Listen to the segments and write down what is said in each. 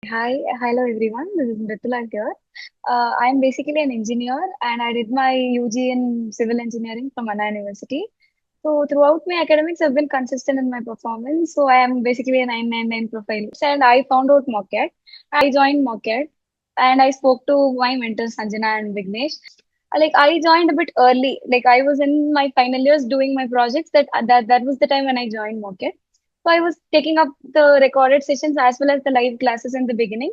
Hello everyone. This is Mirthula here. I'm basically an engineer and I did my UG in civil engineering from Anna University. So throughout my academics, I've been consistent in my performance. So I am basically a 999 profile. And I found out Mockat. I joined Mockat and I spoke to my mentors Sanjana and Vignesh. I joined a bit early. Like I was in my final years doing my projects. That was the time when I joined Mockat. So I was taking up the recorded sessions as well as the live classes in the beginning.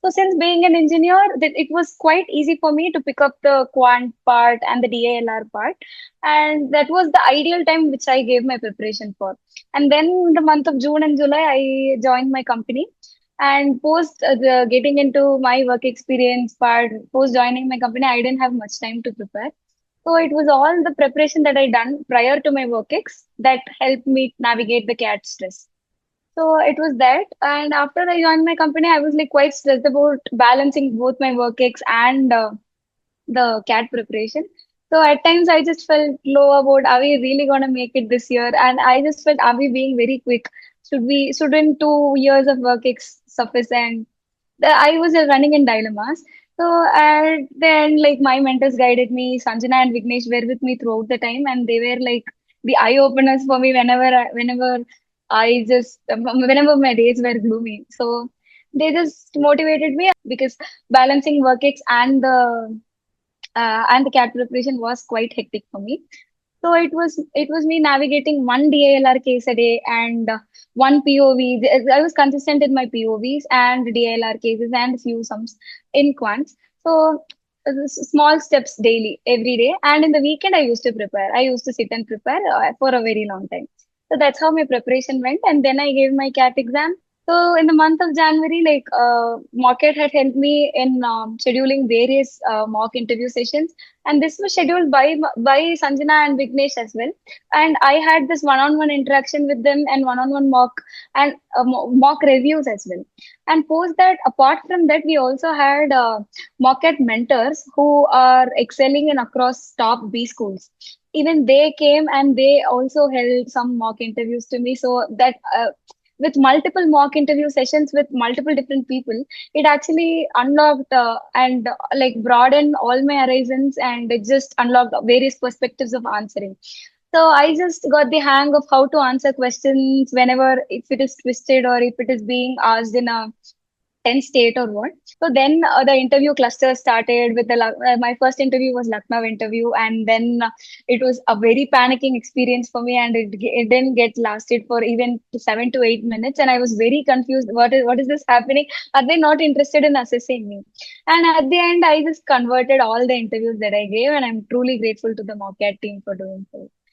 So since being an engineer, that it was quite easy for me to pick up the quant part and the DALR part. And that was the ideal time which I gave my preparation for. And then in the month of June and July, I joined my company. And post the getting into my work experience part, post joining my company, I didn't have much time to prepare. So it was all the preparation that I done prior to my work ex that helped me navigate the CAT stress. So it was that. And after I joined my company, I was like quite stressed about balancing both my work ex and the CAT preparation. So at times I just felt low about are we really gonna make it this year? And I just felt are we being very quick? Shouldn't 2 years of work ex suffice? And I was running in dilemmas. So at the end, like my mentors guided me, Sanjana and Vignesh were with me throughout the time, and they were like the eye openers for me whenever my days were gloomy. So they just motivated me because balancing work ex and the CAT preparation was quite hectic for me. So it was me navigating one DALR case a day and one POV. I was consistent in my POVs and DALR cases and few sums in quants. So small steps daily, every day. And in the weekend, I used to prepare. I used to sit and prepare for a very long time. So that's how my preparation went. And then I gave my CAT exam. So in the month of January, Mockat had helped me in scheduling various mock interview sessions, and this was scheduled by Sanjana and Vignesh as well. And I had this one-on-one interaction with them and one-on-one mock and mock reviews as well. And post that, apart from that, we also had Mockat mentors who are excelling in across top B schools. Even they came and they also held some mock interviews to me, so that with multiple mock interview sessions with multiple different people, it actually unlocked and like broadened all my horizons, and it just unlocked various perspectives of answering. So I just got the hang of how to answer questions whenever if it is twisted or if it is being asked in a tense state or what. So then the interview cluster started with my first interview was Lucknow interview, and then it was a very panicking experience for me, and it didn't get lasted for even 7 to 8 minutes, and I was very confused. What is this happening? Are they not interested in assessing me? And at the end, I just converted all the interviews that I gave, and I'm truly grateful to the Mockat team for doing so.